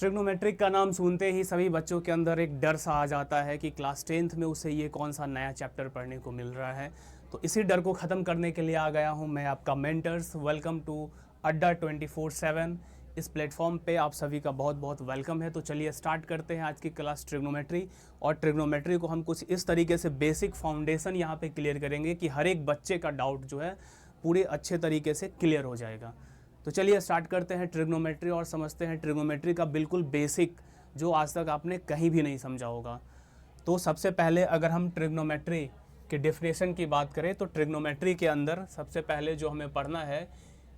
Trigonometric का नाम सुनते ही सभी बच्चों के अंदर एक डर सा आ जाता है कि क्लास 10th में उसे ये कौन सा नया चैप्टर पढ़ने को मिल रहा है। तो इसी डर को ख़त्म करने के लिए आ गया हूँ मैं, आपका मेंटर्स। वेलकम टू अड्डा 24/7। इस प्लेटफॉर्म पे आप सभी का बहुत बहुत वेलकम है। तो चलिए स्टार्ट करते हैं आज की क्लास ट्रिग्नोमेट्री। और ट्रिग्नोमेट्री को हम कुछ इस तरीके से बेसिक फाउंडेशन यहाँ पे क्लियर करेंगे कि हर एक बच्चे का डाउट जो है पूरे अच्छे तरीके से क्लियर हो जाएगा। तो चलिए स्टार्ट करते हैं ट्रिग्नोमेट्री और समझते हैं ट्रिग्नोमेट्री का बिल्कुल बेसिक, जो आज तक आपने कहीं भी नहीं समझा होगा। तो सबसे पहले अगर हम ट्रिग्नोमेट्री के डेफिनेशन की बात करें तो ट्रिग्नोमेट्री के अंदर सबसे पहले जो हमें पढ़ना है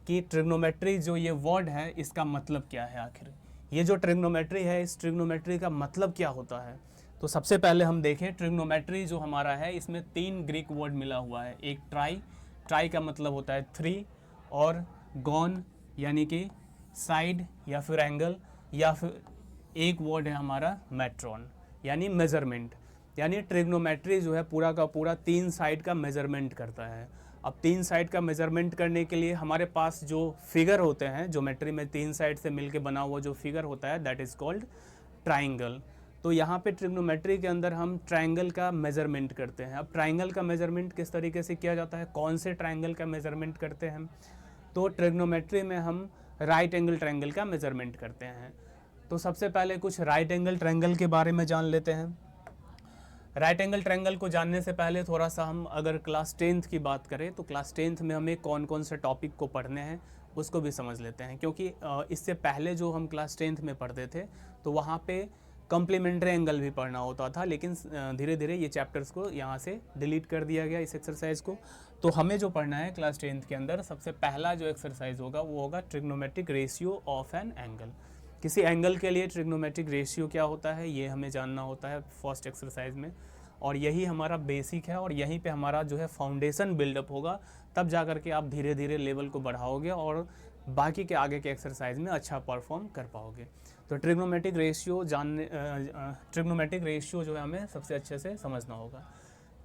कि ट्रिग्नोमेट्री जो ये वर्ड है इसका मतलब क्या है। आखिर ये जो ट्रिग्नोमेट्री है, इस ट्रिग्नोमेट्री का मतलब क्या होता है। तो सबसे पहले हम देखें ट्रिग्नोमेट्री जो हमारा है इसमें 3 ग्रीक वर्ड मिला हुआ है। एक ट्राई का मतलब होता है 3, और गॉन यानी कि साइड या फिर एंगल, या फिर एक वर्ड है हमारा मेट्रॉन यानी मेज़रमेंट। यानी ट्रिग्नोमेट्री जो है पूरा का पूरा 3 साइड का मेज़रमेंट करता है। अब 3 साइड का मेज़रमेंट करने के लिए हमारे पास जो फिगर होते हैं, ज्योमेट्री में 3 साइड से मिलके बना हुआ जो फिगर होता है दैट इज़ कॉल्ड ट्राइंगल। तो यहाँ पे ट्रिग्नोमेट्री के अंदर हम ट्राइंगल का मेज़रमेंट करते हैं। अब ट्राइंगल का मेज़रमेंट किस तरीके से किया जाता है, कौन से ट्राइंगल का मेज़रमेंट करते हैं, तो ट्रिग्नोमेट्री में हम राइट एंगल ट्रायंगल का मेज़रमेंट करते हैं। तो सबसे पहले कुछ राइट एंगल ट्रायंगल के बारे में जान लेते हैं। राइट एंगल ट्रायंगल को जानने से पहले थोड़ा सा हम अगर क्लास 10th की बात करें तो क्लास 10th में हमें कौन कौन से टॉपिक को पढ़ने हैं उसको भी समझ लेते हैं। क्योंकि इससे पहले जो हम क्लास 10th में पढ़ते थे तो वहाँ पे कॉम्प्लीमेंट्री एंगल भी पढ़ना होता था, लेकिन धीरे धीरे ये चैप्टर्स को यहाँ से डिलीट कर दिया गया, इस एक्सरसाइज को। तो हमें जो पढ़ना है क्लास 10th के अंदर सबसे पहला जो एक्सरसाइज होगा वो होगा trigonometric ratio of an angle. किसी एंगल के लिए ट्रिग्नोमेट्रिक रेशियो क्या होता है ये हमें जानना होता है फर्स्ट एक्सरसाइज में, और यही हमारा बेसिक है और यहीं पे हमारा जो है फाउंडेशन बिल्डअप होगा। तब जा कर के आप धीरे धीरे लेवल को बढ़ाओगे और बाकी के आगे के एक्सरसाइज में अच्छा परफॉर्म कर पाओगे। तो ट्रिग्नोमेट्रिक रेशियो जो है हमें सबसे अच्छे से समझना होगा।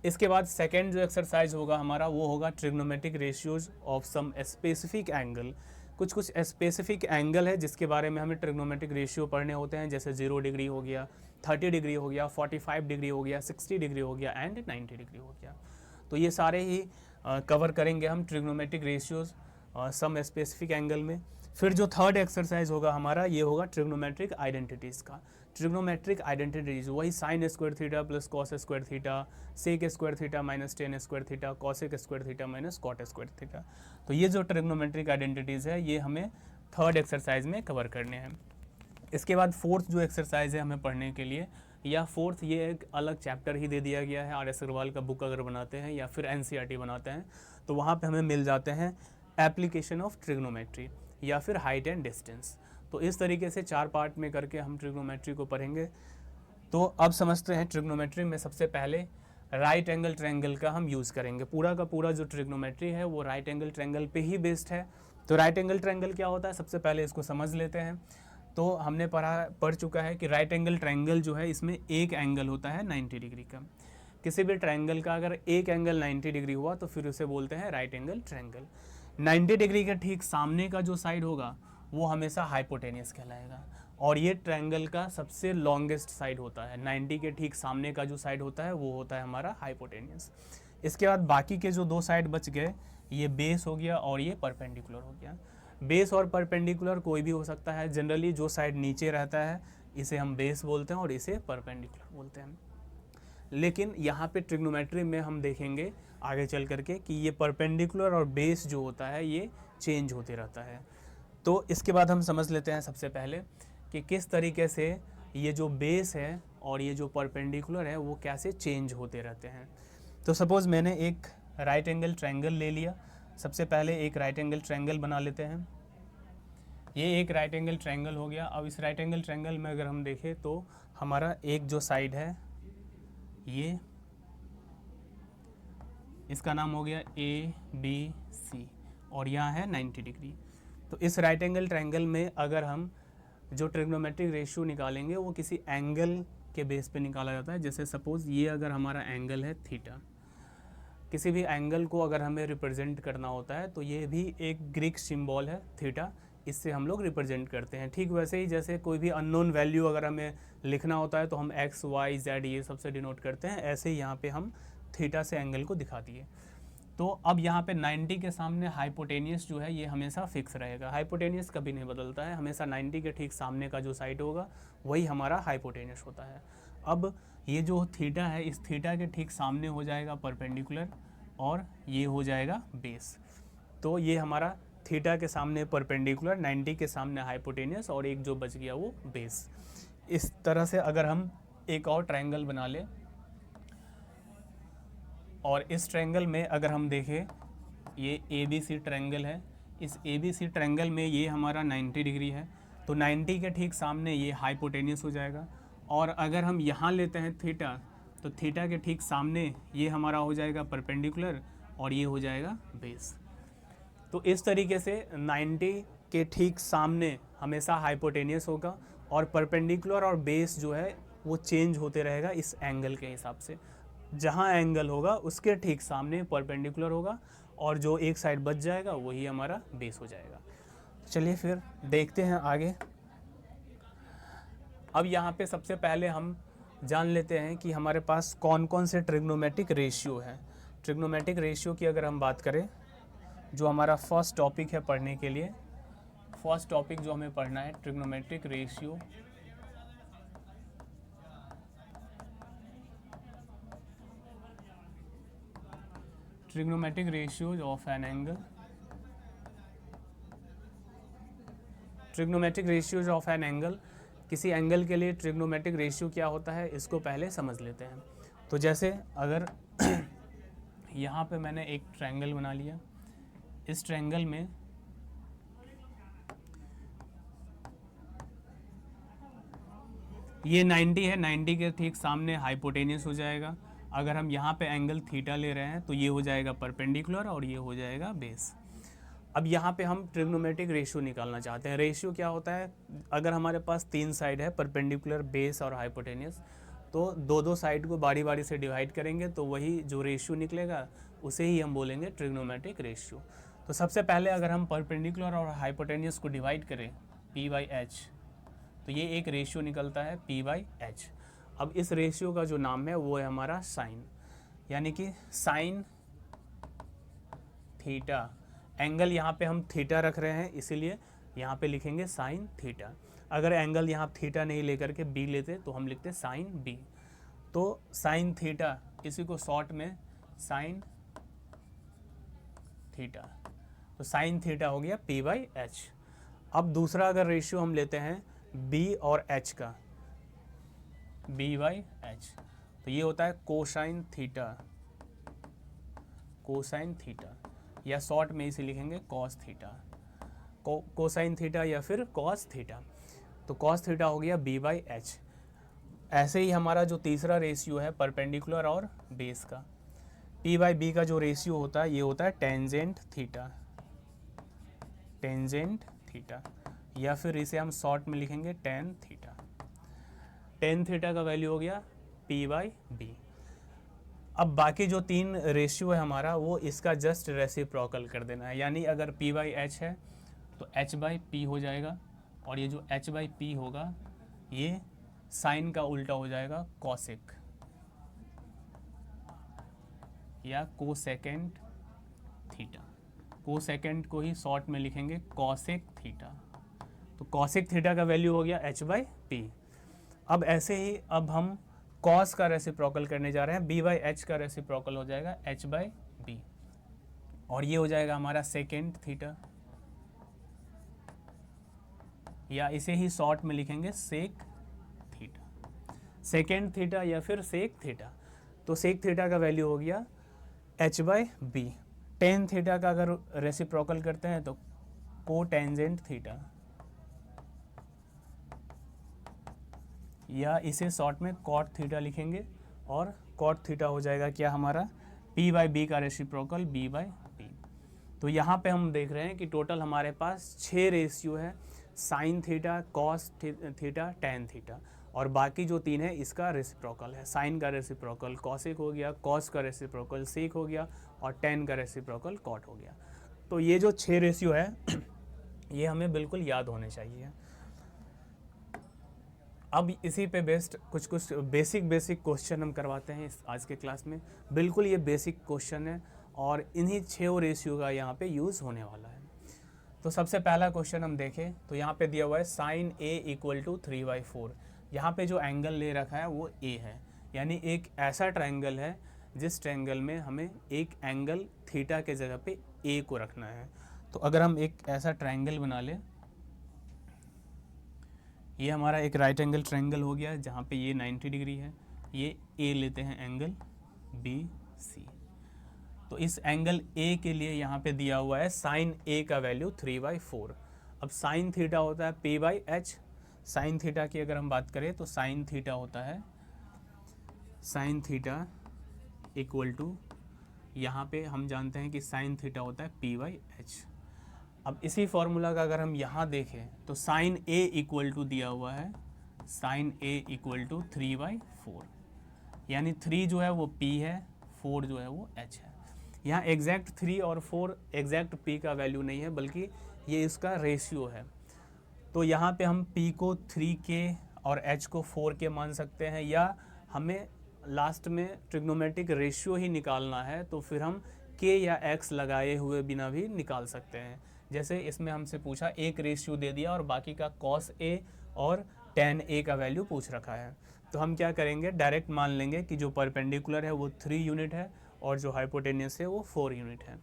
इसके बाद सेकेंड जो एक्सरसाइज होगा हमारा वो होगा trigonometric ratios of some specific angle. कुछ स्पेसिफिक एंगल है जिसके बारे में हमें ट्रिग्नोमेट्रिक रेशियो पढ़ने होते हैं, जैसे 0 डिग्री हो गया, 30 डिग्री हो गया, 45 डिग्री हो गया, 60 डिग्री हो गया एंड 90 डिग्री हो गया। तो ये सारे ही कवर करेंगे हम trigonometric ratios some specific angle में। फिर जो थर्ड एक्सरसाइज होगा हमारा ये होगा ट्रिग्नोमेट्रिक आइडेंटिटीज़ का। ट्रिग्नोमेट्रिक आइडेंटिटीज वही sine square theta plus cos square theta, sec square theta minus tan square theta, cosec square theta minus cot square theta. तो ये जो ट्रिग्नोमेट्रिक आइडेंटिटीज़ है ये हमें थर्ड एक्सरसाइज में कवर करने हैं। इसके बाद फोर्थ जो एक्सरसाइज है हमें पढ़ने के लिए, या फोर्थ ये एक अलग चैप्टर ही दे दिया गया है। आर.एस. अग्रवाल का बुक अगर बनाते हैं या फिर एनसीईआरटी बनाते हैं तो वहाँ पे हमें मिल जाते हैं एप्लीकेशन ऑफ ट्रिग्नोमेट्री या फिर हाइट एंड डिस्टेंस। तो इस तरीके से 4 पार्ट में करके हम ट्रिग्नोमेट्री को पढ़ेंगे। तो अब समझते हैं ट्रिग्नोमेट्री में सबसे पहले राइट एंगल ट्रायंगल का हम यूज़ करेंगे। पूरा का पूरा जो ट्रिग्नोमेट्री है वो राइट एंगल ट्रायंगल पे ही बेस्ड है। तो राइट एंगल ट्रायंगल क्या होता है सबसे पहले इसको समझ लेते हैं। तो हमने पढ़ चुका है कि राइट एंगल ट्रायंगल जो है इसमें एक एंगल होता है 90 डिग्री का। किसी भी ट्रायंगल का अगर एक एंगल 90 डिग्री हुआ तो फिर उसे बोलते हैं राइट एंगल ट्रायंगल। 90 डिग्री के ठीक सामने का जो साइड होगा वो हमेशा हाइपोटेनियस कहलाएगा, और ये ट्रायंगल का सबसे लॉन्गेस्ट साइड होता है। 90 के ठीक सामने का जो साइड होता है वो होता है हमारा हाइपोटेनियस। इसके बाद बाकी के जो 2 साइड बच गए, ये बेस हो गया और ये परपेंडिकुलर हो गया। बेस और परपेंडिकुलर कोई भी हो सकता है। जनरली जो साइड नीचे रहता है इसे हम बेस बोलते हैं और इसे परपेंडिकुलर बोलते हैं। लेकिन यहाँ पे ट्रिग्नोमेट्री में हम देखेंगे आगे चल करके कि ये परपेंडिकुलर और बेस जो होता है ये चेंज होते रहता है। तो इसके बाद हम समझ लेते हैं सबसे पहले कि किस तरीके से ये जो बेस है और ये जो परपेंडिकुलर है वो कैसे चेंज होते रहते हैं। तो सपोज़ मैंने एक राइट एंगल ट्रायंगल ले लिया। सबसे पहले एक राइट एंगल ट्रायंगल बना लेते हैं। ये एक राइट एंगल ट्रायंगल हो गया। अब इस राइट एंगल ट्रायंगल में अगर हम देखें तो हमारा एक जो साइड है ये इसका नाम हो गया ABC और यहाँ है 90 डिग्री। तो इस राइट एंगल ट्रायंगल में अगर हम जो ट्रिग्नोमेट्रिक रेशियो निकालेंगे वो किसी एंगल के बेस पे निकाला जाता है। जैसे सपोज़ ये अगर हमारा एंगल है थीटा, किसी भी एंगल को अगर हमें रिप्रेजेंट करना होता है तो ये भी एक ग्रीक सिंबल है थीटा। इससे हम लोग रिप्रेजेंट करते हैं। ठीक वैसे ही जैसे कोई भी अननोन वैल्यू अगर हमें लिखना होता है तो हम एक्स वाई जेड ये सबसे डिनोट करते हैं, ऐसे ही यहाँ पे हम थीटा से एंगल को दिखा दिए। तो अब यहाँ पे 90 के सामने हाइपोटेनियस जो है ये हमेशा फिक्स रहेगा, हाइपोटेनियस कभी नहीं बदलता है, हमेशा 90 के ठीक सामने का जो साइड होगा वही हमारा हाइपोटेनियस होता है। अब ये जो थीटा है इस थीटा के ठीक सामने हो जाएगा परपेंडिकुलर और ये हो जाएगा बेस। तो ये हमारा थीटा के सामने परपेंडिकुलर, 90 के सामने हाइपोटेनियस और एक जो बच गया वो बेस। इस तरह से अगर हम एक और ट्रायंगल बना लें और इस ट्रायंगल में अगर हम देखें ये ABC ट्रायंगल है, इस ABC ट्रायंगल में ये हमारा 90 डिग्री है, तो 90 के ठीक सामने ये हाइपोटेनियस हो जाएगा। और अगर हम यहाँ लेते हैं थीटा, तो थीटा के ठीक सामने ये हमारा हो जाएगा परपेंडिकुलर और ये हो जाएगा बेस। तो इस तरीके से 90 के ठीक सामने हमेशा हाइपोटेनियस होगा और परपेंडिकुलर और बेस जो है वो चेंज होते रहेगा इस एंगल के हिसाब से। जहाँ एंगल होगा उसके ठीक सामने परपेंडिकुलर होगा और जो एक साइड बच जाएगा वही हमारा बेस हो जाएगा। चलिए फिर देखते हैं आगे। अब यहाँ पे सबसे पहले हम जान लेते हैं कि हमारे पास कौन कौन से ट्रिग्नोमेट्रिक रेशियो है। ट्रिग्नोमेट्रिक रेशियो की अगर हम बात करें, जो हमारा फर्स्ट टॉपिक है पढ़ने के लिए, फर्स्ट टॉपिक जो हमें पढ़ना है trigonometric ratio. Trigonometric ratios of an angle. Trigonometric ratios of an angle, किसी एंगल के लिए ट्रिग्नोमेट्रिक रेशियो क्या होता है इसको पहले समझ लेते हैं। तो जैसे अगर यहाँ पे मैंने एक ट्रायंगल बना लिया, इस ट्रायंगल में ये 90 है, 90 के ठीक सामने हाइपोटेनियस हो जाएगा। अगर हम यहाँ पे एंगल थीटा ले रहे हैं तो ये हो जाएगा परपेंडिकुलर और ये हो जाएगा बेस। अब यहाँ पे हम ट्रिग्नोमेट्रिक रेशियो निकालना चाहते हैं। रेशियो क्या होता है, अगर हमारे पास तीन साइड है परपेंडिकुलर, बेस और हाइपोटेनियस, तो दो दो साइड को बारी बारी से डिवाइड करेंगे तो वही जो रेशियो निकलेगा उसे ही हम बोलेंगे ट्रिग्नोमेट्रिक रेशियो। तो सबसे पहले अगर हम परपेंडिकुलर और हाइपोटेनियस को डिवाइड करें P/H, तो ये एक रेशियो निकलता है P/H। अब इस रेशियो का जो नाम है वो है हमारा साइन, यानी कि साइन थीटा। एंगल यहाँ पे हम थीटा रख रहे हैं इसीलिए यहाँ पे लिखेंगे साइन थीटा। अगर एंगल यहाँ थीटा नहीं लेकर के बी लेते तो हम लिखते साइन बी। तो साइन थीटा, इसी को शॉर्ट में साइन थीटा, तो साइन थीटा हो गया P/H। अब दूसरा अगर रेशियो हम लेते हैं B और H का, B/H, तो ये होता है कोसाइन थीटा, कोसाइन थीटा, या शॉर्ट में इसे लिखेंगे कॉस थीटा, कोसाइन थीटा या फिर कॉस थीटा। तो कॉस थीटा हो गया B/H। ऐसे ही हमारा जो तीसरा रेशियो है परपेंडिकुलर और बेस का, P/B का जो रेशियो होता है ये होता है टेंजेंट थीटा, टेंजेंट थीटा, या फिर इसे हम शॉर्ट में लिखेंगे टेन थीटा। टेन थीटा का वैल्यू हो गया P/B। अब बाकी जो तीन रेशियो है हमारा वो इसका जस्ट रेसिप्रोकल कर देना है, यानी अगर P/H है तो H/P हो जाएगा और ये जो H/P होगा ये साइन का उल्टा हो जाएगा कॉसेक या कोसेकेंट थीटा। कोसेकेंट को ही शॉर्ट में लिखेंगे कॉसेक थीटा। तो कॉसेक थीटा का वैल्यू हो गया H/P। अब ऐसे ही अब हम कॉस का रेसिप्रोकल करने जा रहे हैं, B/H का रेसिप्रोकल हो जाएगा H/B और ये हो जाएगा हमारा सेकेंड थीटा, या इसे ही शॉर्ट में लिखेंगे सेक थीटा, सेकेंड थीटा या फिर सेक थीटा। तो सेक थीटा का वैल्यू हो गया H/B। टेन थीटा का अगर रेसिप्रोकल करते हैं तो कोटेंजेंट थीटा, या इसे शॉर्ट में कॉट थीटा लिखेंगे और कॉट थीटा हो जाएगा क्या हमारा P/B का रेसिप्रोकल B/P। तो यहाँ पे हम देख रहे हैं कि टोटल हमारे पास 6 रेशियो है, sine theta, cos theta, tan theta, और बाकी जो तीन है इसका रेसिप्रोकल है। साइन का रेसिप्रोकल कॉसेक हो गया, कॉस का रेसिप्रोकल सेक हो गया और टेन का रेसिप्रोकल कॉट हो गया। तो ये जो 6 रेशियो है ये हमें बिल्कुल याद होने चाहिए। अब इसी पे बेस्ड कुछ बेसिक क्वेश्चन हम करवाते हैं इस आज के क्लास में। बिल्कुल ये बेसिक क्वेश्चन है और इन्हीं 6 रेशियो का यहाँ पे यूज़ होने वाला है। तो सबसे पहला क्वेश्चन हम देखें तो यहाँ पे दिया हुआ है साइन ए इक्वल टू 3/4। यहाँ पे जो एंगल ले रखा है वो ए है, यानी एक ऐसा ट्रायंगल है जिस ट्रायंगल में हमें एक एंगल थीटा के जगह पे ए को रखना है। तो अगर हम एक ऐसा ट्रायंगल बना लें, ये हमारा एक राइट एंगल ट्रायंगल हो गया जहाँ पे ये 90 डिग्री है, ये ए लेते हैं एंगल बी सी। तो इस एंगल ए के लिए यहाँ पे दिया हुआ है साइन ए का वैल्यू 3/4। अब साइन थीटा होता है p/h। साइन थीटा की अगर हम बात करें तो साइन थीटा होता है, साइन थीटा इक्वल टू, यहाँ पे हम जानते हैं कि साइन थीटा होता है p/h। अब इसी फॉर्मूला का अगर हम यहाँ देखें तो साइन ए इक्वल टू दिया हुआ है, साइन ए इक्वल टू 3/4, यानी 3 जो है वो p है, 4 जो है वो h है। यहाँ एग्जैक्ट 3 और 4 एग्जैक्ट p का वैल्यू नहीं है, बल्कि ये इसका रेशियो है। तो यहाँ पे हम p को 3k और h को 4k मान सकते हैं, या हमें लास्ट में ट्रिग्नोमेट्रिक रेशियो ही निकालना है तो फिर हम k या x लगाए हुए बिना भी निकाल सकते हैं। जैसे इसमें हमसे पूछा एक रेशियो दे दिया और बाकी का cos a और tan a का वैल्यू पूछ रखा है, तो हम क्या करेंगे, डायरेक्ट मान लेंगे कि जो परपेंडिकुलर है वो 3 यूनिट है और जो हाइपोटेनियस है वो 4 यूनिट है।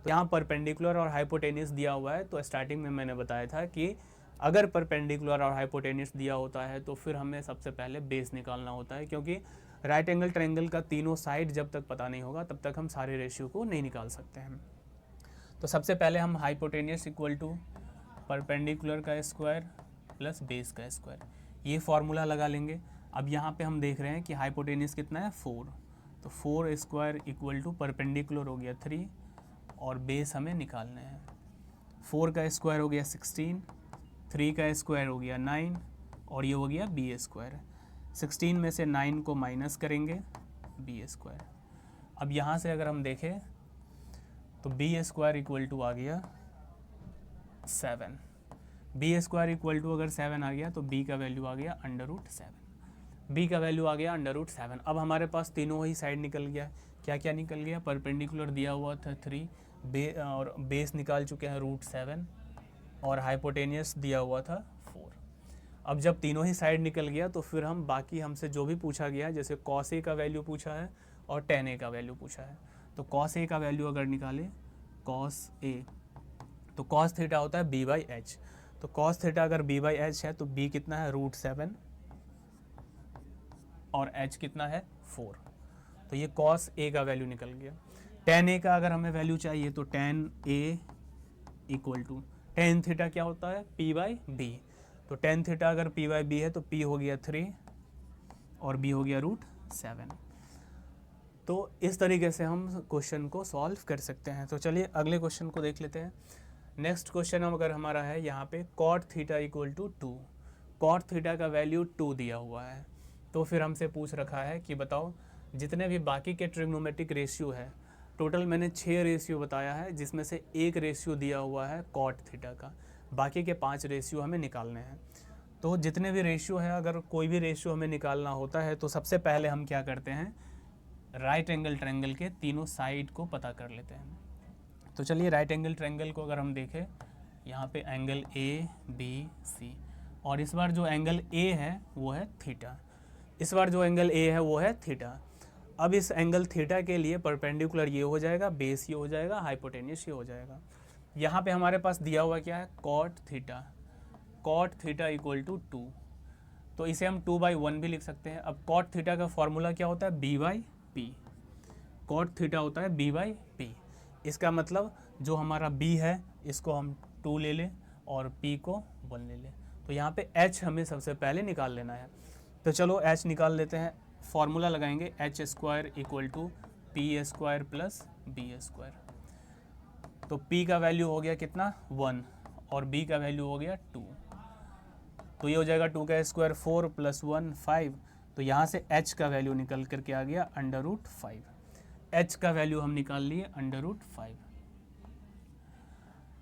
तो यहाँ परपेंडिकुलर और हाइपोटेनियस दिया हुआ है, तो स्टार्टिंग में मैंने बताया था कि अगर परपेंडिकुलर और हाइपोटेनियस दिया होता है तो फिर हमें सबसे पहले बेस निकालना होता है, क्योंकि राइट एंगल ट्रायंगल का तीनों साइड जब तक पता नहीं होगा तब तक हम सारे रेशियो को नहीं निकाल सकते हैं। तो सबसे पहले हम हाइपोटेनियस इक्वल टू परपेंडिकुलर का स्क्वायर प्लस बेस का स्क्वायर, ये फार्मूला लगा लेंगे। अब यहाँ पे हम देख रहे हैं कि हाइपोटेनियस कितना है 4, तो 4 स्क्वायर इक्वल टू परपेंडिकुलर हो गया 3 और बेस हमें निकालने हैं। 4 का स्क्वायर हो गया 16, 3 का स्क्वायर हो गया 9 और ये हो गया बी स्क्वायर। 16 में से 9 को माइनस करेंगे, बी स्क्वायर। अब यहाँ से अगर हम देखें तो बी स्क्वायर इक्वल टू आ गया 7। बी स्क्वायर इक्वल टू अगर 7 आ गया तो बी का वैल्यू आ गया √7। बी का वैल्यू आ गया √7। अब हमारे पास तीनों ही साइड निकल गया। क्या क्या निकल गया, परपेंडिकुलर दिया हुआ था 3 और बेस निकाल चुके हैं √7 और हाइपोटेनियस दिया हुआ था 4। अब जब तीनों ही साइड निकल गया तो फिर हम बाकी हमसे जो भी पूछा गया, जैसे cos a का वैल्यू पूछा है और tan a का वैल्यू पूछा है, तो cos a का वैल्यू अगर निकालें cos a, तो cos थीटा होता है b/h। तो cos थीटा अगर b/h है तो b कितना है √7 और h कितना है 4, तो ये cos a का वैल्यू निकल गया। tan a का अगर हमें वैल्यू चाहिए तो tan a equal to, tan theta क्या होता है p/b, तो tan थीटा अगर p/b है तो p हो गया 3 और b हो गया √7। तो इस तरीके से हम क्वेश्चन को सॉल्व कर सकते हैं। तो चलिए अगले क्वेश्चन को देख लेते हैं। नेक्स्ट क्वेश्चन अगर हमारा है यहाँ पे cot theta equal to 2, cot theta का वैल्यू 2 दिया हुआ है। तो फिर हमसे पूछ रखा है कि बताओ जितने भी बाकी के ट्रिग्नोमेट्रिक रेशियो है, टोटल मैंने 6 रेशियो बताया है जिसमें से एक रेशियो दिया हुआ है cot थीटा का, बाकी के 5 रेशियो हमें निकालने हैं। तो जितने भी रेशियो है, अगर कोई भी रेशियो हमें निकालना होता है तो सबसे पहले हम क्या करते हैं, राइट एंगल ट्रायंगल के तीनों साइड को पता कर लेते हैं। तो चलिए राइट एंगल ट्रायंगल को अगर हम देखें, यहाँ पे एंगल ए बी सी, और इस बार जो एंगल ए है वो है थीटा, इस बार जो एंगल ए है वो है थीटा। अब इस एंगल थीटा के लिए परपेंडिकुलर ये हो जाएगा, बेस ये हो जाएगा, हाइपोटेनियस ये हो जाएगा। यहाँ पे हमारे पास दिया हुआ क्या है, cot theta, cot theta equal to 2, तो इसे हम 2/1 भी लिख सकते हैं। अब cot थीटा का फॉर्मूला क्या होता है, b/p, cot थीटा होता है b/p। इसका मतलब जो हमारा b है इसको हम 2 ले लें और p को 1 ले लें। तो यहाँ पे h हमें सबसे पहले निकाल लेना है। तो चलो h निकाल लेते हैं। फॉर्मूला लगाएंगे h square equal to p square plus b square. तो p का वैल्यू हो गया कितना 1 और b का वैल्यू हो गया 2, तो ये हो जाएगा 2 का स्क्वायर 4 प्लस 1 5। तो यहाँ से h का वैल्यू निकल करके आ गया √5। h का वैल्यू हम निकाल लिए √5।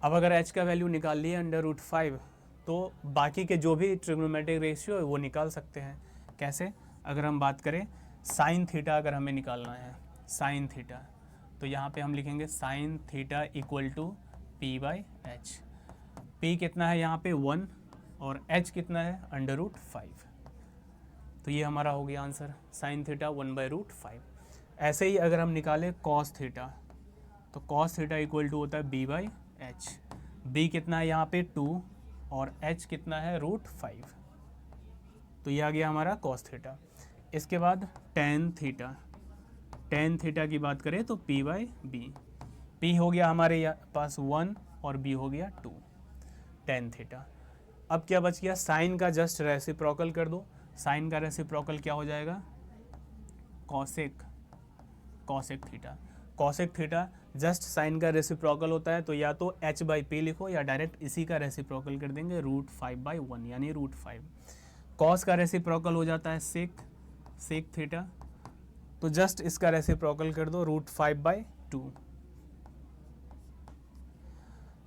अब अगर h का वैल्यू निकाल लिए √5 तो बाकी के जो भी ट्रिग्नोमेट्रिक रेशियो है वो निकाल सकते हैं। कैसे? अगर हम बात करें साइन थीटा, अगर हमें निकालना है साइन थीटा, तो यहाँ पे हम लिखेंगे sine theta equal to p/h। p कितना है यहाँ पे 1 और h कितना है √5। तो ये हमारा हो गया आंसर, साइन थीटा 1/√5। ऐसे ही अगर हम निकालें कॉस थीटा, तो कॉस थीटा इक्वल टू होता है b/h। b कितना है यहाँ पे 2 और h कितना है √5। तो ये आ गया हमारा कॉस थीटा। इसके बाद टेन थीटा, टेन थीटा की बात करें तो p/b। p हो गया हमारे पास 1 और b हो गया 2, टेन थीटा। अब क्या बच गया? साइन का जस्ट रेसिप्रोकल कर दो। साइन का रेसिप्रोकल क्या हो जाएगा? Cosec, cosec theta. Cosec theta just sine का रेसिप्रोकल होता है, तो या तो h/p लिखो या डायरेक्ट इसी का रेसिप्रोकल कर देंगे √5/1 यानी √5। कॉस का रेसिप्रोकल हो जाता है सेक, सेक थीटा, तो जस्ट इसका रेसिप्रोकल कर दो √5/2।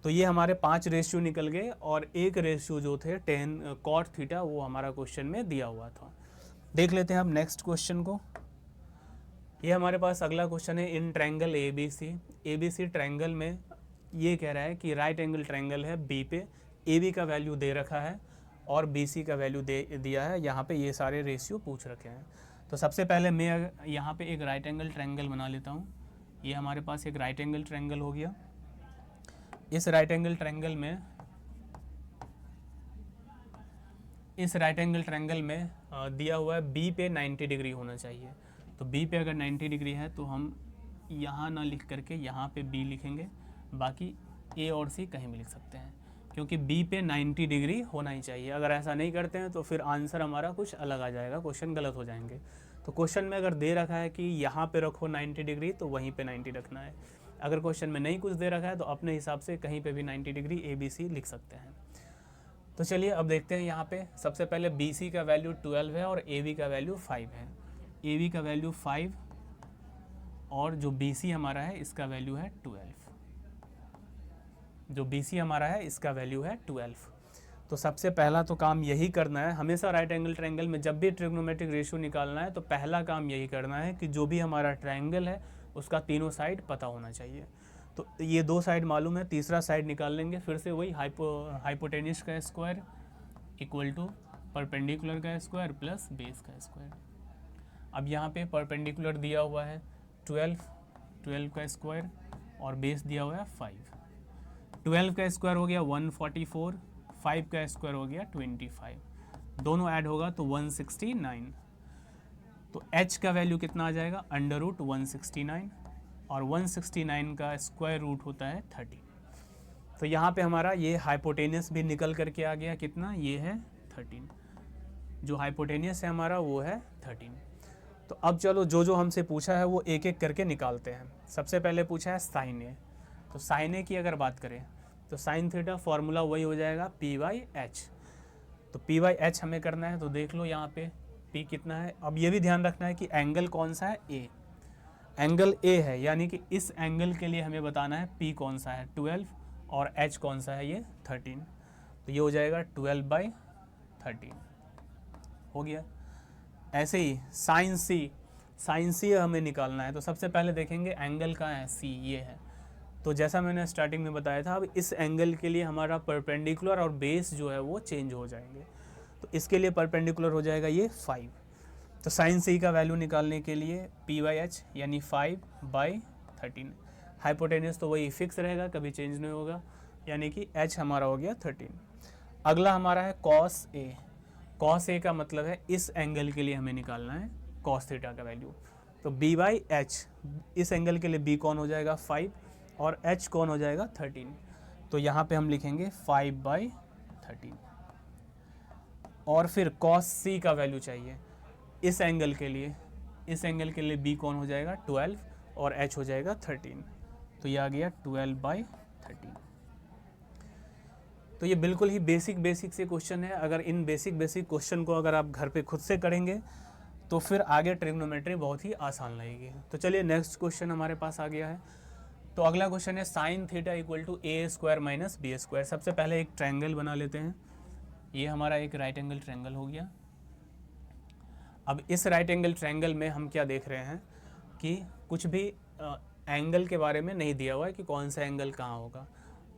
तो ये हमारे 5 रेशियो निकल गए और एक रेशियो जो थे टेन कॉट थीटा वो हमारा क्वेश्चन में दिया हुआ था। देख लेते हैं अब नेक्स्ट क्वेश्चन को। ये हमारे पास अगला क्वेश्चन है in triangle ABC। ABC triangle में ये कह रहा है कि राइट एंगल ट्रायंगल है B पे AB का वैल्यू दे रखा है और BC का वैल्यू दिया है। यहाँ पे ये सारे रेशियो पूछ रखे हैं। तो सबसे पहले मैं यहाँ पे एक राइट एंगल ट्रायंगल बना लेता हूँ। ये हमारे पास एक राइट एंगल ट्रायंगल हो गया। इस राइट एंगल ट्रायंगल में दिया हुआ है B पे 90 डिग्री होना चाहिए। तो B पे अगर 90 डिग्री है तो हम यहाँ ना लिख करके यहाँ पे B लिखेंगे, बाकी A और C कहीं भी लिख सकते हैं, क्योंकि B पे 90 डिग्री होना ही चाहिए। अगर ऐसा नहीं करते हैं तो फिर आंसर हमारा कुछ अलग आ जाएगा, क्वेश्चन गलत हो जाएंगे। तो क्वेश्चन में अगर दे रखा है कि यहाँ पे रखो 90 डिग्री तो वहीं पे 90 रखना है। अगर क्वेश्चन में नहीं कुछ दे रखा है तो अपने हिसाब से कहीं पे भी 90 डिग्री ABC लिख सकते हैं। तो चलिए अब देखते हैं यहाँ पे। सबसे पहले BC का वैल्यू 12 है और AB का वैल्यू 5 है। AB का वैल्यू 5 और जो BC हमारा है इसका वैल्यू है 12। जो BC हमारा है इसका वैल्यू है 12। तो सबसे पहला तो काम यही करना है, हमेशा राइट एंगल ट्रायंगल में जब भी ट्रिग्नोमेट्रिक रेशियो निकालना है तो पहला काम यही करना है कि जो भी हमारा ट्रायंगल है उसका तीनों साइड पता होना चाहिए। तो ये 2 साइड मालूम है, तीसरा साइड निकाल लेंगे। फिर से वही हाइपोटेन्यूज का स्क्वायर इक्वल टू परपेंडिकुलर का स्क्वायर प्लस बेस का स्क्वायर। अब यहाँ पे परपेंडिकुलर दिया हुआ है 12 का स्क्वायर और बेस दिया हुआ है 5। 12 का स्क्वायर हो गया 144, 5 का स्क्वायर हो गया 25, दोनों ऐड होगा तो 169। तो h का वैल्यू कितना आ जाएगा? √169 और 169 का स्क्वायर रूट होता है 30। तो यहाँ पे हमारा ये हाइपोटेनियस भी निकल करके आ गया, कितना? ये है 13। जो हाइपोटेनियस है हमारा वो है 13। तो अब चलो जो जो हमसे पूछा है वो एक एक करके निकालते हैं। सबसे पहले पूछा है साइन ए। तो साइन ए की अगर बात करें तो साइन थीटा फॉर्मूला वही हो जाएगा p/h। तो p/h हमें करना है, तो देख लो यहाँ पे p कितना है। अब ये भी ध्यान रखना है कि एंगल कौन सा है? A। एंगल A है, यानी कि इस एंगल के लिए हमें बताना है p कौन सा है 12 और h कौन सा है ये 13। तो ये हो जाएगा 12/13 हो गया। ऐसे ही साइन C, साइन C हमें निकालना है। तो सबसे पहले देखेंगे एंगल कहाँ है? C ये है। तो जैसा मैंने स्टार्टिंग में बताया था, अब इस एंगल के लिए हमारा परपेंडिकुलर और बेस जो है वो चेंज हो जाएंगे। तो इसके लिए परपेंडिकुलर हो जाएगा ये 5। तो साइन C का वैल्यू निकालने के लिए p/h यानी 5/13। हाइपोटेनियस तो वही फिक्स रहेगा, कभी चेंज नहीं होगा, यानी कि h हमारा हो गया 13। अगला हमारा है कॉस A। कॉस A का मतलब है इस एंगल के लिए हमें निकालना है कॉस थीटा का वैल्यू। तो b/h, इस एंगल के लिए b कौन हो जाएगा? 5 और h कौन हो जाएगा? 13। तो यहाँ पे हम लिखेंगे 5/13। और फिर cos C का वैल्यू चाहिए इस एंगल के लिए। इस एंगल के लिए b कौन हो जाएगा? 12 और h हो जाएगा 13। तो ये आ गया 12/13। तो ये बिल्कुल ही बेसिक से क्वेश्चन है। अगर इन बेसिक क्वेश्चन को अगर आप घर पे खुद से करेंगे तो फिर आगे ट्रिग्नोमेट्री बहुत ही आसान लगेगी। तो चलिए नेक्स्ट क्वेश्चन हमारे पास आ गया है। तो अगला क्वेश्चन है sine theta equal to A square minus B square. सबसे पहले एक ट्रायंगल बना लेते हैं। ये हमारा एक राइट एंगल ट्रायंगल हो गया। अब इस राइट एंगल ट्रायंगल में हम क्या देख रहे हैं कि कुछ भी एंगल के बारे में नहीं दिया हुआ है कि कौन सा एंगल कहाँ होगा।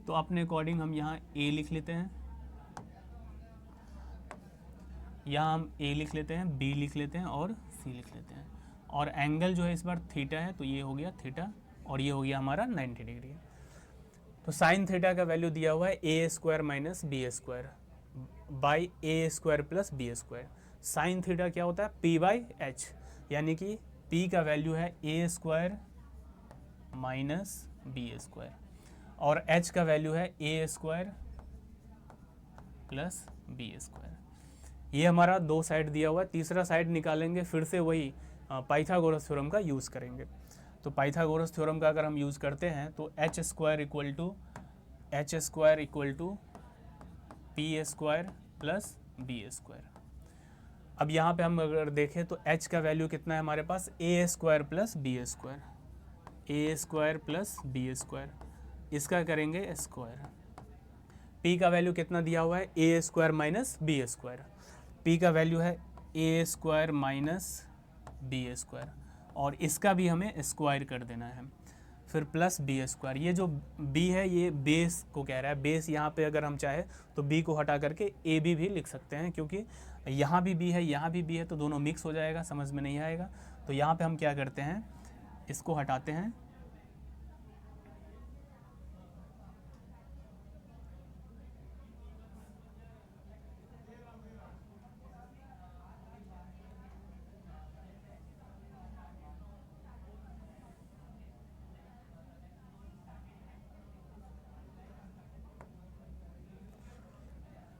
तो अपने अकॉर्डिंग हम यहाँ ए लिख लेते हैं, यहाँ हम ए लिख लेते हैं, बी लिख लेते हैं और सी लिख लेते हैं। और एंगल जो है इस बार थीटा है, तो ये हो गया थीटा और ये हो गया हमारा 90 डिग्री। तो साइन थीटा का वैल्यू दिया हुआ है a square minus B square by a square plus B square. Sine theta क्या होता है, पी बाई एच, यानी कि पी का वैल्यू है a square minus B square और एच का वैल्यू है a square plus B square. ये हमारा दो साइड दिया हुआ है। तीसरा साइड निकालेंगे, फिर से वही पाइथागोरस थ्योरम का यूज़ करेंगे। तो पाइथागोरस थ्योरम का अगर हम यूज़ करते हैं तो H square equal to P square plus B square. अब यहाँ पे हम अगर देखें तो एच का वैल्यू कितना है हमारे पास, ए स्क्वायर प्लस बी स्क्वायर, ए स्क्वायर प्लस बी स्क्वायर, इसका करेंगे स्क्वायर। पी का वैल्यू कितना दिया हुआ है, a square minus B square. P का वैल्यू है a square minus B square और इसका भी हमें स्क्वायर कर देना है, फिर प्लस बी स्क्वायर। ये जो बी है ये बेस को कह रहा है। बेस यहाँ पे अगर हम चाहे तो बी को हटा करके ए बी भी लिख सकते हैं, क्योंकि यहाँ भी बी है यहाँ भी बी है, तो दोनों मिक्स हो जाएगा, समझ में नहीं आएगा। तो यहाँ पे हम क्या करते हैं, इसको हटाते हैं,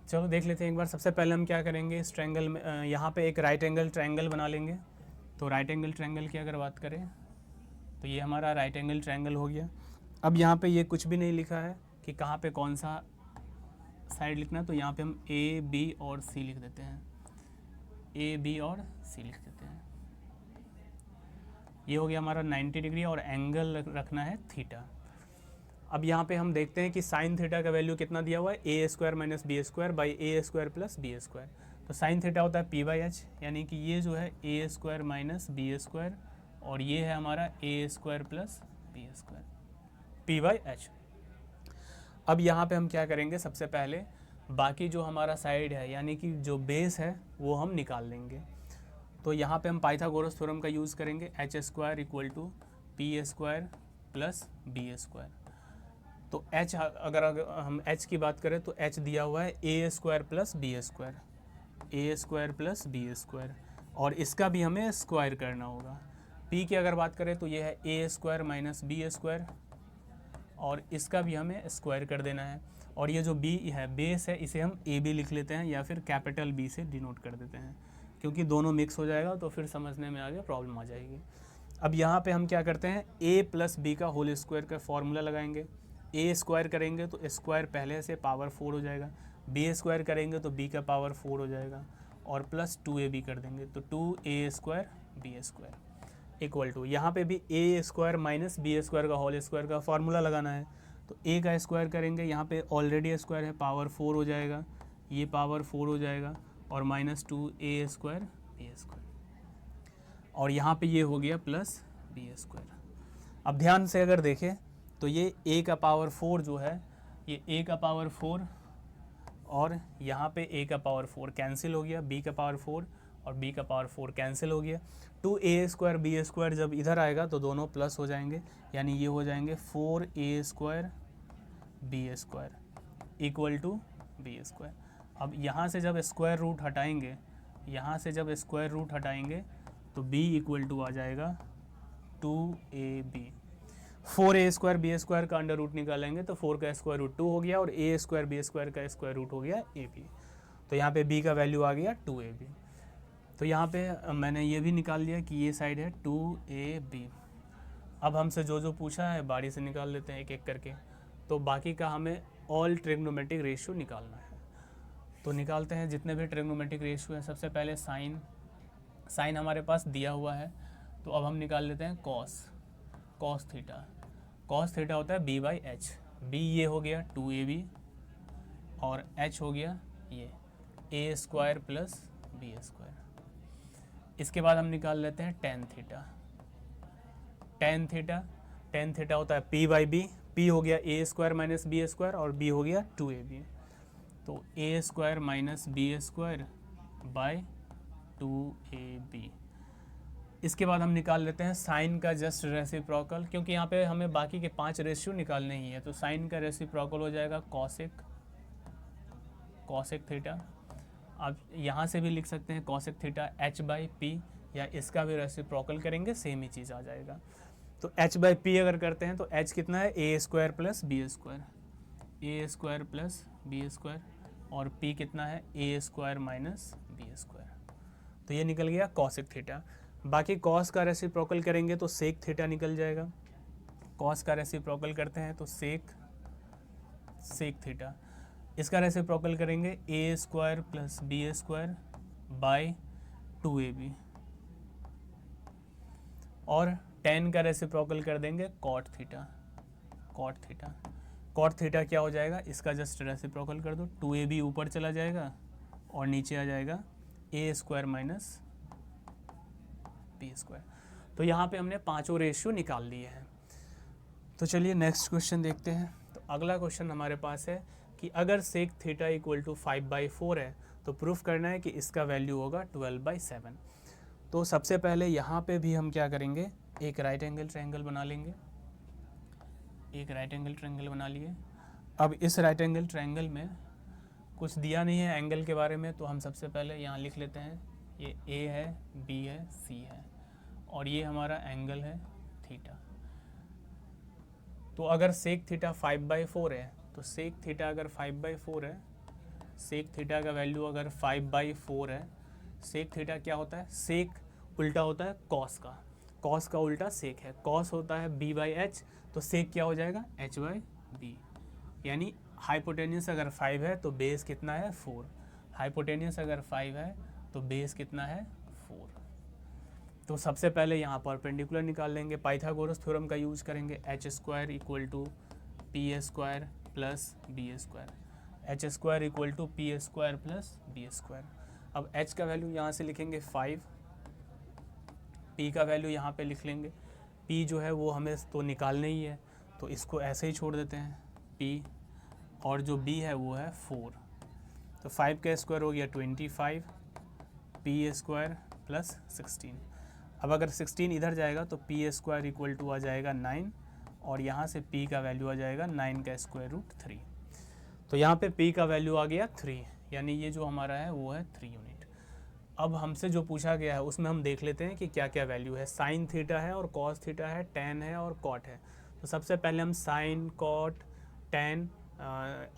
चलो देख लेते हैं एक बार। सबसे पहले हम क्या करेंगे, इस ट्रायंगल में यहाँ पे एक राइट एंगल ट्रायंगल बना लेंगे। तो राइट एंगल ट्रायंगल की अगर बात करें तो ये हमारा राइट एंगल ट्रायंगल हो गया। अब यहाँ पे ये कुछ भी नहीं लिखा है कि कहाँ पे कौन सा साइड लिखना है, तो यहाँ पे हम ए बी और सी लिख देते हैं, ए बी और सी लिख देते हैं। ये हो गया हमारा 90 डिग्री और एंगल रखना है थीटा। अब यहाँ पे हम देखते हैं कि साइन थीटा का वैल्यू कितना दिया हुआ है, a square minus B square by a square plus B square. तो साइन थीटा होता है पी बाई एच, यानी कि ये जो है a square minus B square और ये है हमारा a square plus B square, P by H. अब यहाँ पे हम क्या करेंगे, सबसे पहले बाकी जो हमारा साइड है यानी कि जो बेस है वो हम निकाल लेंगे। तो यहाँ पे हम पाइथागोरस थ्योरम का यूज़ करेंगे, H square equal to P square plus B square. तो h अगर हम h की बात करें तो h दिया हुआ है a square plus B square, A square plus B square और इसका भी हमें स्क्वायर करना होगा। p की अगर बात करें तो ये है a square minus B square और इसका भी हमें स्क्वायर कर देना है। और ये जो b है बेस है, इसे हम ए बी लिख लेते हैं या फिर कैपिटल B से डिनोट कर देते हैं, क्योंकि दोनों मिक्स हो जाएगा तो फिर समझने में आगे प्रॉब्लम आ जाएगी। अब यहाँ पे हम क्या करते हैं, a प्लस बी का होल स्क्वायर का फॉर्मूला लगाएंगे। ए स्क्वायर करेंगे तो स्क्वायर पहले से पावर 4 हो जाएगा, बी स्क्वायर करेंगे तो बी का पावर 4 हो जाएगा और प्लस 2ab कर देंगे तो 2a square B square equal to, यहाँ पे भी A square minus B square का होल स्क्वायर का फार्मूला लगाना है। तो a का स्क्वायर करेंगे, यहाँ पे ऑलरेडी स्क्वायर है, पावर 4 हो जाएगा, ये पावर 4 हो जाएगा और minus 2a square B square और यहाँ पे ये हो गया प्लस बी स्क्वायर। अब ध्यान से अगर देखें तो ये a का पावर 4 जो है, ये a का पावर 4 और यहाँ पे a का पावर 4 कैंसिल हो गया, b का पावर 4 और b का पावर 4 कैंसिल हो गया। 2a स्क्वायर बी स्क्वायर जब इधर आएगा तो दोनों प्लस हो जाएंगे, यानी ये हो जाएंगे 4a square B square equal to B square. अब यहाँ से जब स्क्वायर रूट हटाएंगे, यहाँ से जब स्क्वायर रूट हटाएंगे तो b इक्वल टू आ जाएगा 2ab। 4a square B square का अंडर रूट निकालेंगे तो 4 का स्क्वायर रूट 2 हो गया और a स्क्वायर बी स्क्वायर का स्क्वायर रूट हो गया ab। तो यहाँ पे b का वैल्यू आ गया 2ab। तो यहाँ पे मैंने ये भी निकाल लिया कि ये साइड है 2ab। अब हमसे जो जो पूछा है बारी से निकाल लेते हैं एक एक करके। तो बाकी का हमें ऑल ट्रिग्नोमेट्रिक रेशियो निकालना है, तो निकालते हैं जितने भी ट्रिग्नोमेट्रिक रेशियो हैं। सबसे पहले साइन हमारे पास दिया हुआ है, तो अब हम निकाल लेते हैं कॉस थीटा। कॉस थीटा होता है b बाई एच। b ये हो गया 2ab और h हो गया ये a square plus B square. इसके बाद हम निकाल लेते हैं टेन थीटा। टेन थीटा होता है p बाई बी। p हो गया a square minus B square और b हो गया 2ab। तो a square minus B square by 2ab। इसके बाद हम निकाल लेते हैं साइन का जस्ट रेसिप्रोकल, क्योंकि यहाँ पे हमें बाकी के 5 रेशियो निकालने ही है। तो साइन का रेसिप्रोकल हो जाएगा कॉसेक थीटा। आप यहाँ से भी लिख सकते हैं cosec theta h by P, या इसका भी रेसिप्रोकल करेंगे सेम ही चीज़ आ जाएगा। तो h बाई पी अगर करते हैं तो h कितना है a square plus B square, a square plus B square, और p कितना है a square minus B square. तो ये निकल गया कॉसेक थीटा। बाकी कॉस का रेसिप्रोकल करेंगे तो सेक थीटा निकल जाएगा। कॉस का रेसिप्रोकल करते हैं तो सेक थीटा। इसका रेसिप्रोकल करेंगे a square plus B square by 2ab, और टेन का रेसिप्रोकल कर देंगे कॉट थीटा। कॉट थीटा क्या हो जाएगा, इसका जस्ट रेसिप्रोकल कर दो, 2ab ऊपर चला जाएगा और नीचे आ जाएगा a square minus B square. तो यहाँ पे हमने पांचों रेशियो निकाल लिए हैं। तो चलिए नेक्स्ट क्वेश्चन देखते हैं। तो अगला क्वेश्चन हमारे पास है कि अगर सेक थीटा इक्वल टू 5/4 है तो प्रूफ करना है कि इसका वैल्यू होगा 12/7। तो सबसे पहले यहाँ पे भी हम क्या करेंगे, एक राइट एंगल ट्रायंगल बना लेंगे। एक राइट एंगल ट्रायंगल बना लिए। अब इस राइट एंगल ट्रायंगल में कुछ दिया नहीं है एंगल के बारे में, तो हम सबसे पहले यहाँ लिख लेते हैं ये A है, B है, C है, और ये हमारा एंगल है थीटा। तो अगर सेक थीटा 5/4 है तो सेक थीटा अगर 5/4 है, सेक थीटा का वैल्यू अगर 5/4 है, सेक थीटा क्या होता है, सेक उल्टा होता है कॉस का, कॉस का उल्टा सेक है, कॉस होता है b बाई एच, तो सेक क्या हो जाएगा h बाई बी। यानी हाइपोटेन्यूस अगर 5 है तो बेस कितना है 4, हाइपोटेन्यूस अगर 5 है तो बेस कितना है 4। तो सबसे पहले यहाँ परपेंडिकुलर निकाल लेंगे, पाइथागोरस थ्योरम का यूज करेंगे, H square equal to P square plus B square, H square equal to P square plus B square. अब h का वैल्यू यहाँ से लिखेंगे 5, p का वैल्यू यहाँ पे लिख लेंगे, p जो है वो हमें तो निकालना ही है तो इसको ऐसे ही छोड़ देते हैं p, और जो b है वो है 4। तो 5 का स्क्वायर हो गया 25, पी स्क्वायर प्लस 16। अब अगर 16 इधर जाएगा तो पी स्क्वायर इक्वल टू आ जाएगा 9, और यहाँ से p का वैल्यू आ जाएगा 9 का स्क्वायर रूट 3। तो यहाँ पे p का वैल्यू आ गया 3, यानी ये जो हमारा है वो है 3 यूनिट। अब हमसे जो पूछा गया है उसमें हम देख लेते हैं कि क्या क्या वैल्यू है। साइन थीटा है और कॉस थीटा है, टेन है और कॉट है। तो सबसे पहले हम साइन, कॉट, टेन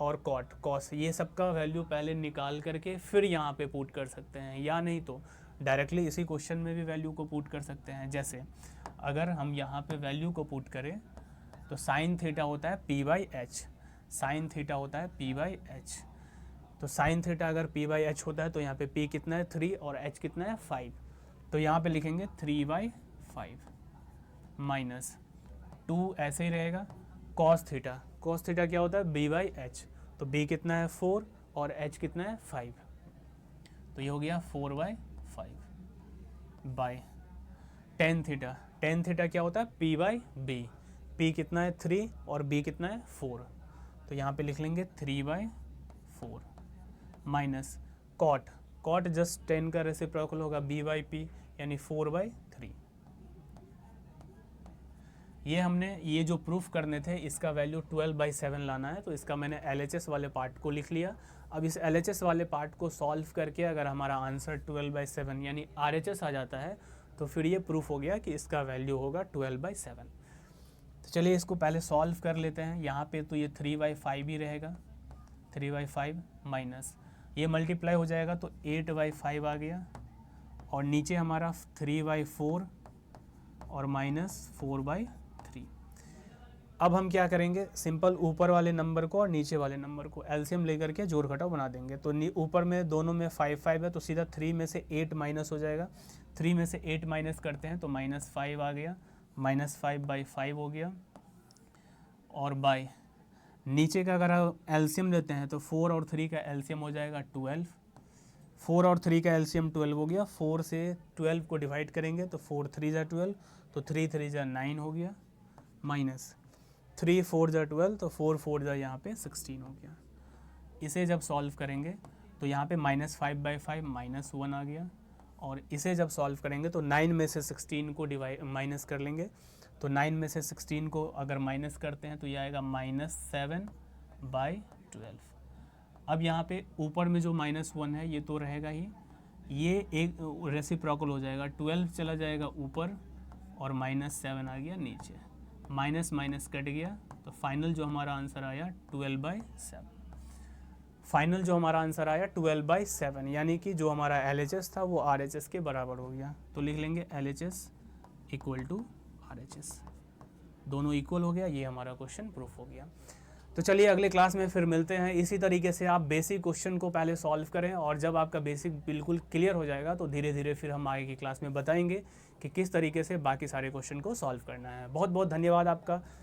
और कॉट, कॉस, ये सब का वैल्यू पहले निकाल करके फिर यहाँ पे पुट कर सकते हैं, या नहीं तो डायरेक्टली इसी क्वेश्चन में भी वैल्यू को पुट कर सकते हैं। जैसे अगर हम यहाँ पे वैल्यू को पुट करें तो साइन थीटा होता है p by H, sign theta होता है p बाई एच। तो साइन थीटा अगर p बाई एच होता है तो यहाँ पे p कितना है 3 और h कितना है 5, तो यहाँ पे लिखेंगे 3/5 माइनस 2 ऐसे ही रहेगा। कॉस थीटा, कॉस थीटा क्या होता है b बाई एच, तो b कितना है 4 और h कितना है 5, तो ये हो गया 4/5 by tan theta. Tan theta क्या होता है p बाई बी, p कितना है 3 और b कितना है 4, तो यहाँ पे लिख लेंगे 3/4 माइनस कॉट, कॉट जस्ट 10 का रेसिप्रोकल होगा b बाई पी, यानी 4/3। ये हमने ये जो प्रूफ करने थे इसका वैल्यू 12/7 लाना है, तो इसका मैंने LHS वाले पार्ट को लिख लिया। अब इस LHS वाले पार्ट को सॉल्व करके अगर हमारा आंसर 12/7 यानी RHS आ जाता है तो फिर ये प्रूफ हो गया कि इसका वैल्यू होगा 12/7। तो चलिए इसको पहले सॉल्व कर लेते हैं। यहाँ पे तो ये 3/5 ही रहेगा, 3/5 माइनस ये मल्टीप्लाई हो जाएगा तो 8/5 आ गया, और नीचे हमारा 3/4 और माइनस 4/3। अब हम क्या करेंगे, सिंपल ऊपर वाले नंबर को और नीचे वाले नंबर को एलसीएम लेकर के जोड़ घटाव बना देंगे। तो ऊपर में दोनों में 5 है तो सीधा 3 में से 8 माइनस हो जाएगा, 3 में से 8 माइनस करते हैं तो -5 आ गया, -5/5 हो गया। और बाय नीचे का अगर हम एलसीएम लेते हैं तो 4 और 3 का एलसीएम हो जाएगा 12। 4 और 3 का एलसीएम 12 हो गया। 4 से 12 को डिवाइड करेंगे तो 4 3 जा 12, तो 3 3 जा 9 हो गया, माइनस 3 4 जा 12, तो 4 4 जा यहाँ पे 16 हो गया। इसे जब सॉल्व करेंगे तो यहाँ पे -5/5 -1 आ गया, और इसे जब सॉल्व करेंगे तो 9 में से 16 को डिवाइड माइनस कर लेंगे, तो 9 में से 16 को अगर माइनस करते हैं तो ये आएगा -7/12। अब यहाँ पे ऊपर में जो -1 है ये तो रहेगा ही, ये एक रेसिप्रोकल हो जाएगा, 12 चला जाएगा ऊपर और -7 आ गया नीचे, माइनस माइनस कट गया, तो फाइनल जो हमारा आंसर आया 12/7। फाइनल जो हमारा आंसर आया 12/7, यानी कि जो हमारा LHS था वो RHS के बराबर हो गया। तो लिख लेंगे LHS इक्वल टू RHS, दोनों इक्वल हो गया। ये हमारा क्वेश्चन प्रूफ हो गया। तो चलिए अगले क्लास में फिर मिलते हैं। इसी तरीके से आप बेसिक क्वेश्चन को पहले सॉल्व करें, और जब आपका बेसिक बिल्कुल क्लियर हो जाएगा तो धीरे धीरे फिर हम आगे की क्लास में बताएंगे कि किस तरीके से बाकी सारे क्वेश्चन को सॉल्व करना है। बहुत बहुत धन्यवाद आपका।